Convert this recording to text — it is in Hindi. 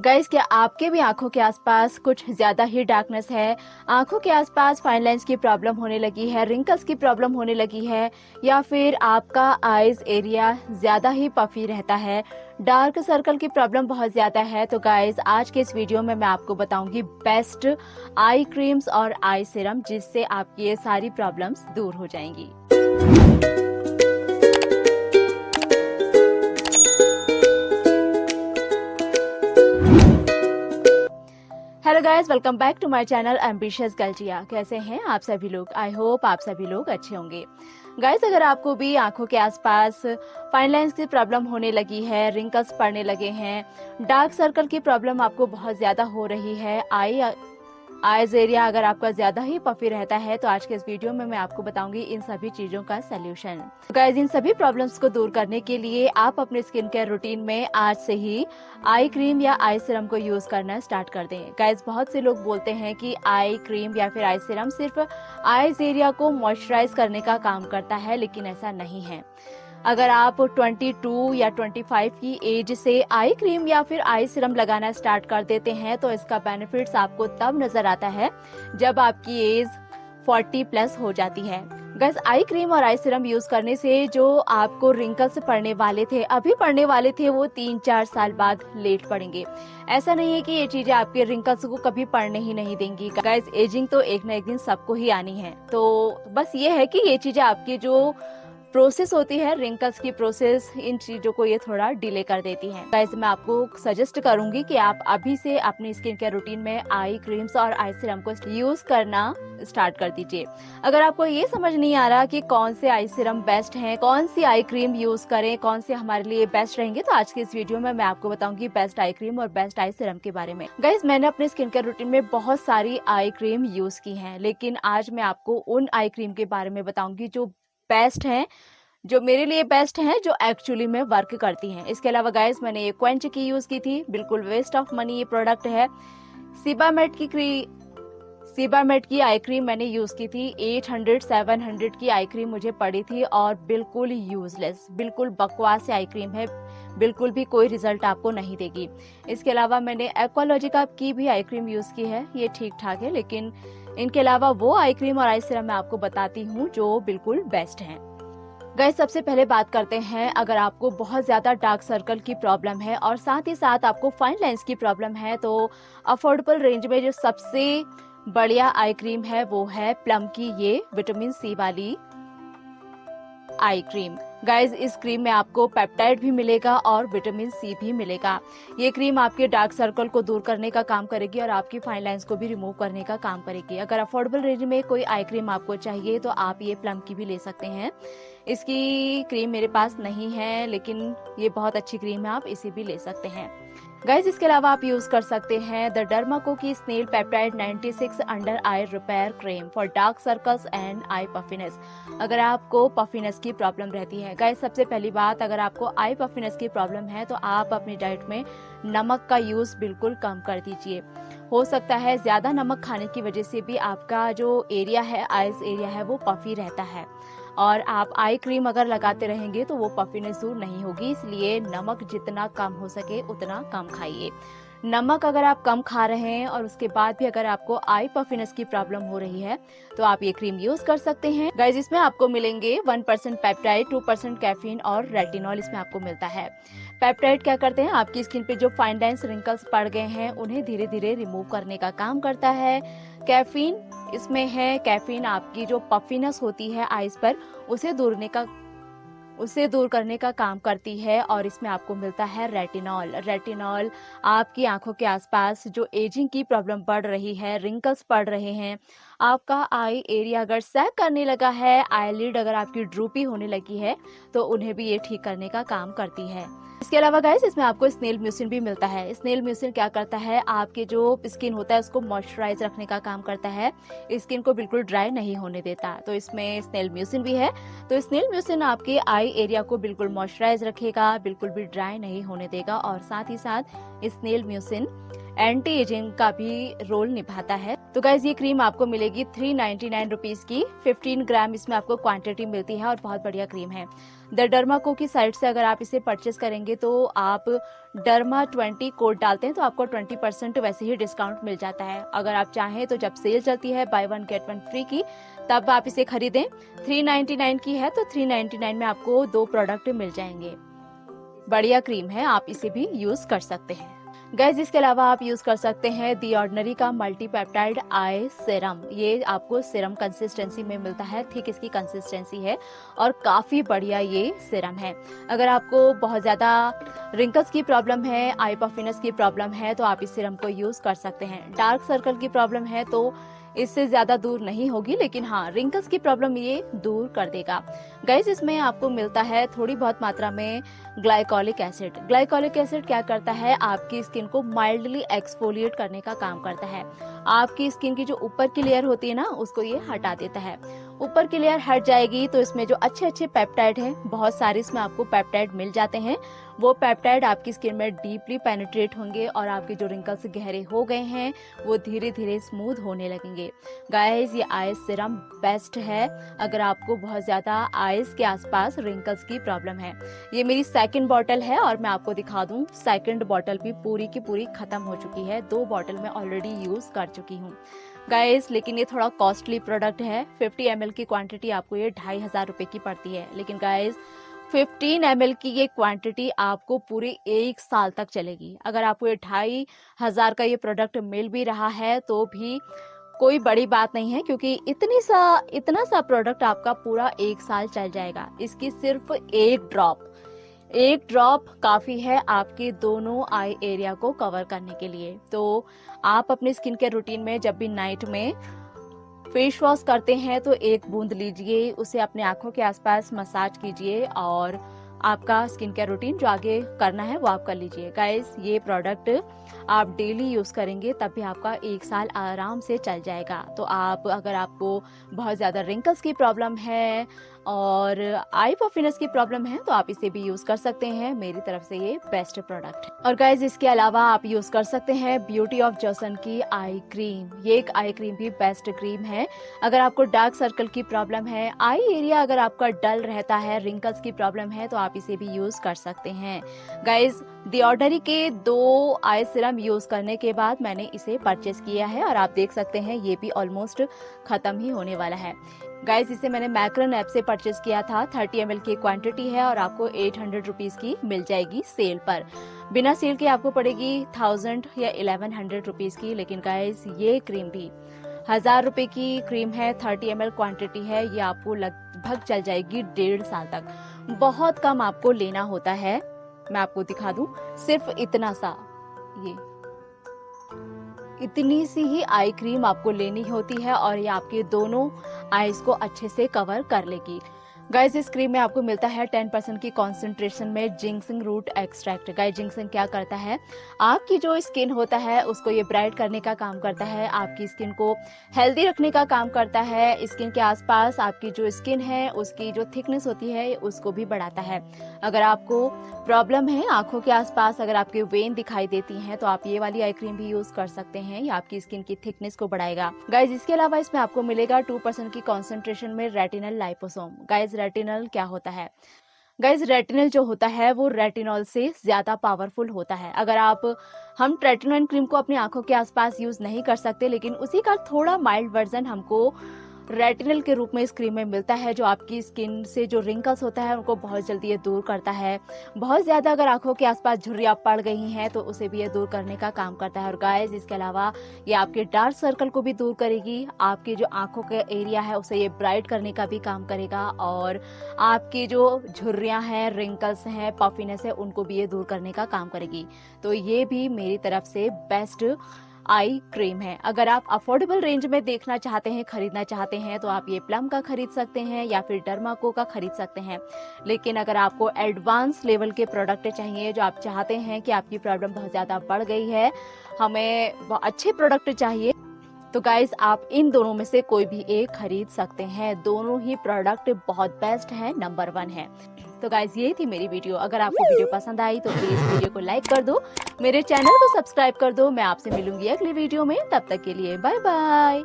गाइस, क्या आपके भी आंखों के आसपास कुछ ज्यादा ही डार्कनेस है? आंखों के आसपास फाइन लाइंस की प्रॉब्लम होने लगी है, रिंकल्स की प्रॉब्लम होने लगी है, या फिर आपका आईज एरिया ज्यादा ही पफी रहता है, डार्क सर्कल की प्रॉब्लम बहुत ज्यादा है? तो गाइस, आज के इस वीडियो में मैं आपको बताऊंगी बेस्ट आई क्रीम्स और आई सीरम जिससे आपकी ये सारी प्रॉब्लम्स दूर हो जाएंगी। Hello guys, welcome back to my channel ambitious गल्जिया। कैसे हैं आप सभी लोग? आई होप आप सभी लोग अच्छे होंगे। गाइस, अगर आपको भी आंखों के आसपास फाइन लाइंस की प्रॉब्लम होने लगी है, रिंकल्स पड़ने लगे हैं, डार्क सर्कल की प्रॉब्लम आपको बहुत ज्यादा हो रही है, आईज एरिया अगर आपका ज्यादा ही पफी रहता है, तो आज के इस वीडियो में मैं आपको बताऊंगी इन सभी चीजों का सलूशन। गाइस, इन सभी प्रॉब्लम्स को दूर करने के लिए आप अपने स्किन केयर रूटीन में आज से ही आई क्रीम या आई सीरम को यूज करना स्टार्ट कर दें। गाइस, बहुत से लोग बोलते हैं कि आई क्रीम या फिर आई सीरम सिर्फ आईज एरिया को मॉइस्चराइज करने का काम करता है, लेकिन ऐसा नहीं है। अगर आप 22 या 25 की एज से आई क्रीम या फिर आई सीरम लगाना स्टार्ट कर देते हैं, तो इसका बेनिफिट्स आपको तब नजर आता है जब आपकी एज 40 प्लस हो जाती है। गाइस, आई क्रीम और आई सीरम यूज करने से जो आपको रिंकल्स पड़ने वाले थे, अभी पड़ने वाले थे, वो 3-4 साल बाद लेट पड़ेंगे। ऐसा नहीं है कि ये चीजें आपके रिंकल्स को कभी पड़ने ही नहीं देंगी। गाइस, एजिंग तो एक ना एक दिन सबको ही आनी है, तो बस ये है कि ये चीजें आपकी जो प्रोसेस होती है, रिंकल्स की प्रोसेस, इन चीजों को ये थोड़ा डिले कर देती है। गाइस, मैं आपको सजेस्ट करूंगी कि आप अभी से अपनी स्किन केयर रूटीन में आई क्रीम्स और आई सीरम को यूज करना स्टार्ट कर दीजिए। अगर आपको ये समझ नहीं आ रहा कि कौन से आई सीरम बेस्ट हैं, कौन सी आई क्रीम यूज करें, कौन से हमारे लिए बेस्ट रहेंगे, तो आज के इस वीडियो में मैं आपको बताऊंगी बेस्ट आई क्रीम और बेस्ट आई सीरम के बारे में। गाइस, मैंने अपने स्किन केयर रूटीन में बहुत सारी आई क्रीम यूज की हैं, लेकिन आज मैं आपको उन आई क्रीम के बारे में बताऊंगी जो बेस्ट हैं, जो मेरे लिए बेस्ट हैं, जो एक्चुअली में वर्क करती हैं। इसके अलावा गाइस, मैंने ये क्वेंच की यूज की थी, बिल्कुल वेस्ट ऑफ मनी ये प्रोडक्ट है। सीबामेट की आई क्रीम मैंने यूज की थी, 800-700 की आई क्रीम मुझे पड़ी थी और बिल्कुल यूजलेस, बिल्कुल बकवास आई क्रीम है, बिल्कुल भी कोई रिजल्ट आपको नहीं देगी। इसके अलावा मैंने एक्वालॉजिका की भी आई क्रीम यूज की है, ये ठीक ठाक है, लेकिन इनके अलावा वो आई क्रीम और आई सीरम मैं आपको बताती हूँ जो बिल्कुल बेस्ट हैं। गाइस, सबसे पहले बात करते हैं, अगर आपको बहुत ज्यादा डार्क सर्कल की प्रॉब्लम है और साथ ही साथ आपको फाइन लाइंस की प्रॉब्लम है, तो अफोर्डेबल रेंज में जो सबसे बढ़िया आई क्रीम है वो है प्लम की ये विटामिन सी वाली आई क्रीम। गाइज, इस क्रीम में आपको पेप्टाइड भी मिलेगा और विटामिन सी भी मिलेगा। ये क्रीम आपके डार्क सर्कल को दूर करने का काम करेगी और आपकी फाइन लाइंस को भी रिमूव करने का काम करेगी। अगर अफोर्डेबल रेंज में कोई आई क्रीम आपको चाहिए तो आप ये प्लम की भी ले सकते हैं। इसकी क्रीम मेरे पास नहीं है, लेकिन ये बहुत अच्छी क्रीम है, आप इसे भी ले सकते हैं। गाइज, इसके अलावा आप यूज कर सकते हैं द डर्माको की snail peptide 96 under eye repair cream for dark circles and eye puffiness. अगर आपको पफिनेस की प्रॉब्लम रहती है, गाइज, सबसे पहली बात, अगर आपको आई पफिनेस की प्रॉब्लम है तो आप अपनी डाइट में नमक का यूज बिल्कुल कम कर दीजिए। हो सकता है ज्यादा नमक खाने की वजह से भी आपका जो एरिया है, आईज एरिया है, वो पफी रहता है, और आप आई क्रीम अगर लगाते रहेंगे तो वो पफीनेस दूर नहीं होगी। इसलिए नमक जितना कम हो सके उतना कम खाइए। नमक अगर आप कम खा रहे हैं और उसके बाद भी अगर आपको आई पफिनेस की प्रॉब्लम हो रही है तो आप ये क्रीम यूज कर सकते हैं। गाइस, इसमें आपको मिलेंगे 1% पेप्टाइड, 2% कैफीन और रेटिनॉल इसमें आपको मिलता है। पेप्टाइड क्या करते हैं, आपकी स्किन पे जो फाइन लाइंस, रिंकल्स पड़ गए हैं उन्हें धीरे धीरे रिमूव करने का काम करता है। कैफीन इसमें है, कैफीन आपकी जो पफिनेस होती है आईज पर, उसे दूर करने का काम करती है। और इसमें आपको मिलता है रेटिनॉल। रेटिनॉल आपकी आंखों के आसपास जो एजिंग की प्रॉब्लम बढ़ रही है, रिंकल्स पड़ रहे हैं, आपका आई एरिया अगर सैग करने लगा है, आईलिड अगर आपकी ड्रूपी होने लगी है, तो उन्हें भी ये ठीक करने का काम करती है। इसके अलावा गाइस, इसमें आपको स्नेल म्यूसिन भी मिलता है। स्नेल म्यूसिन क्या करता है, आपके जो स्किन होता है उसको मॉइस्चराइज रखने का काम करता है, स्किन को बिल्कुल ड्राई नहीं होने देता। तो इसमें स्नेल म्यूसिन भी है। तो स्नेल म्यूसिन आपके आई एरिया को बिल्कुल मॉइस्चराइज रखेगा, बिल्कुल भी ड्राई नहीं होने देगा, और साथ ही साथ स्नेल म्यूसिन एंटी एजिंग का भी रोल निभाता है। तो गाइज ये क्रीम आपको मिलेगी 399 रुपीज़ की। 15 ग्राम इसमें आपको क्वांटिटी मिलती है और बहुत बढ़िया क्रीम है। द डर्माको की साइट से अगर आप इसे परचेस करेंगे तो आप डर्मा 20 कोड डालते हैं तो आपको 20% वैसे ही डिस्काउंट मिल जाता है। अगर आप चाहें तो जब सेल चलती है बाय 1 गेट 1 फ्री की, तब आप इसे खरीदें। 399 की है तो 399 में आपको 2 प्रोडक्ट मिल जाएंगे। बढ़िया क्रीम है, आप इसे भी यूज कर सकते हैं। गाइस इसके अलावा आप यूज कर सकते हैं दी ऑर्डिनरी का मल्टीपेप्टाइड आई सीरम। ये आपको सीरम कंसिस्टेंसी में मिलता है, थिक इसकी कंसिस्टेंसी है और काफी बढ़िया ये सीरम है। अगर आपको बहुत ज्यादा रिंकल्स की प्रॉब्लम है, आई पफिनेस की प्रॉब्लम है तो आप इस सीरम को यूज कर सकते हैं। डार्क सर्कल की प्रॉब्लम है तो इससे ज्यादा दूर नहीं होगी, लेकिन हाँ रिंकल्स की प्रॉब्लम ये दूर कर देगा। गाइस इसमें आपको मिलता है थोड़ी बहुत मात्रा में ग्लाइकोलिक एसिड। ग्लाइकोलिक एसिड क्या करता है, आपकी स्किन को माइल्डली एक्सफोलिएट करने का काम करता है। आपकी स्किन की जो ऊपर की लेयर होती है ना, उसको ये हटा देता है। ऊपर की लेयर हट जाएगी तो इसमें जो अच्छे अच्छे पेप्टाइड हैं, बहुत सारे इसमें आपको पेप्टाइड मिल जाते हैं। वो पेप्टाइड आपकी स्किन में डीपली पेनिट्रेट होंगे और आपके जो रिंकल्स गहरे हो गए हैं वो धीरे धीरे स्मूथ होने लगेंगे। गाइस ये आईज सीरम बेस्ट है अगर आपको बहुत ज्यादा आईज के आसपास रिंकल्स की प्रॉब्लम है। ये मेरी सेकंड बॉटल है और मैं आपको दिखा दूं, सेकंड बॉटल भी पूरी की पूरी खत्म हो चुकी है। 2 बॉटल मैं ऑलरेडी यूज कर चुकी हूँ गाइस। लेकिन ये थोड़ा कॉस्टली प्रोडक्ट है। 50 ml की क्वांटिटी आपको ये 2500 रुपए की पड़ती है। लेकिन गाइस 15 ml की ये क्वांटिटी आपको पूरे 1 साल तक चलेगी। अगर आपको ये 2500 का ये प्रोडक्ट मिल भी रहा है तो भी कोई बड़ी बात नहीं है, क्योंकि इतना सा प्रोडक्ट आपका पूरा 1 साल चल जाएगा। इसकी सिर्फ एक ड्रॉप काफी है आपके दोनों आई एरिया को कवर करने के लिए। तो आप अपने स्किन केयर रूटीन में जब भी नाइट में फेस वॉश करते हैं तो 1 बूंद लीजिए, उसे अपने आंखों के आसपास मसाज कीजिए और आपका स्किन केयर रूटीन जो आगे करना है वो आप कर लीजिए। गाइस ये प्रोडक्ट आप डेली यूज करेंगे तब भी आपका 1 साल आराम से चल जाएगा। तो अगर आपको बहुत ज्यादा रिंकल्स की प्रॉब्लम है और आई पफिनेस की प्रॉब्लम है तो आप इसे भी यूज कर सकते हैं। मेरी तरफ से ये बेस्ट प्रोडक्ट है। और गाइज इसके अलावा आप यूज कर सकते हैं ब्यूटी ऑफ जॉसन की आई क्रीम। ये एक आई क्रीम भी बेस्ट क्रीम है। अगर आपको डार्क सर्कल की प्रॉब्लम है, आई एरिया अगर आपका डल रहता है, रिंकल्स की प्रॉब्लम है तो आप इसे भी यूज कर सकते हैं। गाइज दी ऑर्डिनरी के 2 आई सीरम यूज करने के बाद मैंने इसे परचेस किया है और आप देख सकते हैं ये भी ऑलमोस्ट खत्म ही होने वाला है। गाइस इसे मैंने मैक्रन ऐप से परचेस किया था। 30 ml की क्वांटिटी है और आपको 800 रुपीज की मिल जाएगी सेल पर। बिना सेल के आपको पड़ेगी 1000 या 1100 रुपीज की। लेकिन गाइस ये क्रीम भी 1000 रुपए की क्रीम है, 30 ml क्वांटिटी है। ये आपको लगभग चल जाएगी 1.5 साल तक। बहुत कम आपको लेना होता है। मैं आपको दिखा दूं, सिर्फ इतना सा, ये इतनी सी ही आई क्रीम आपको लेनी होती है और ये आपके दोनों आईज को अच्छे से कवर कर लेगी। गाइस इस क्रीम में आपको मिलता है 10% की कॉन्सेंट्रेशन में जिंक्सिंग रूट एक्सट्रैक्ट। गाइस जिंक्सिंग क्या करता है, आपकी जो स्किन होता है उसको ये ब्राइट करने का काम करता है, आपकी स्किन को हेल्दी रखने का काम करता है। स्किन के आसपास आपकी जो स्किन है उसकी जो थिकनेस होती है उसको भी बढ़ाता है। अगर आपको प्रॉब्लम है आंखों के आसपास, अगर आपके वेन दिखाई देती हैं तो आप ये वाली आई क्रीम भी यूज कर सकते हैं। ये आपकी स्किन की थिकनेस को बढ़ाएगा। गाइस इसके अलावा इसमें आपको मिलेगा 2% की कॉन्सेंट्रेशन में रेटिनल लाइपोसोम। गाइस रेटिनल क्या होता है, गाइस रेटिनल जो होता है वो रेटिनॉल से ज्यादा पावरफुल होता है। अगर हम ट्रेटिनोइन क्रीम को अपनी आंखों के आसपास यूज नहीं कर सकते, लेकिन उसी का थोड़ा माइल्ड वर्जन हमको रेटिनल के रूप में इस क्रीम में मिलता है, जो आपकी स्किन से जो रिंकल्स होता है उनको बहुत जल्दी ये दूर करता है। बहुत ज्यादा अगर आंखों के आसपास झुर्रियां पड़ गई हैं तो उसे भी ये दूर करने का काम करता है। और गाइस इसके अलावा ये आपके डार्क सर्कल को भी दूर करेगी, आपके जो आंखों का एरिया है उसे ये ब्राइट करने का भी काम करेगा और आपकी जो झुर्रियां हैं, रिंकल्स हैं, पफिनेस है, उनको भी ये दूर करने का काम करेगी। तो ये भी मेरी तरफ से बेस्ट आई क्रीम है। अगर आप अफोर्डेबल रेंज में देखना चाहते हैं, खरीदना चाहते हैं तो आप ये प्लम का खरीद सकते हैं या फिर डर्माको का खरीद सकते हैं। लेकिन अगर आपको एडवांस लेवल के प्रोडक्ट चाहिए, जो आप चाहते हैं कि आपकी प्रॉब्लम बहुत ज्यादा बढ़ गई है, हमें अच्छे प्रोडक्ट चाहिए, तो गाइज आप इन दोनों में से कोई भी एक खरीद सकते हैं। दोनों ही प्रोडक्ट बहुत बेस्ट है, नंबर 1 है। तो गाइज ये थी मेरी वीडियो। अगर आपको वीडियो पसंद आई तो प्लीज वीडियो को लाइक कर दो, मेरे चैनल को सब्सक्राइब कर दो। मैं आपसे मिलूंगी अगली वीडियो में, तब तक के लिए बाय बाय।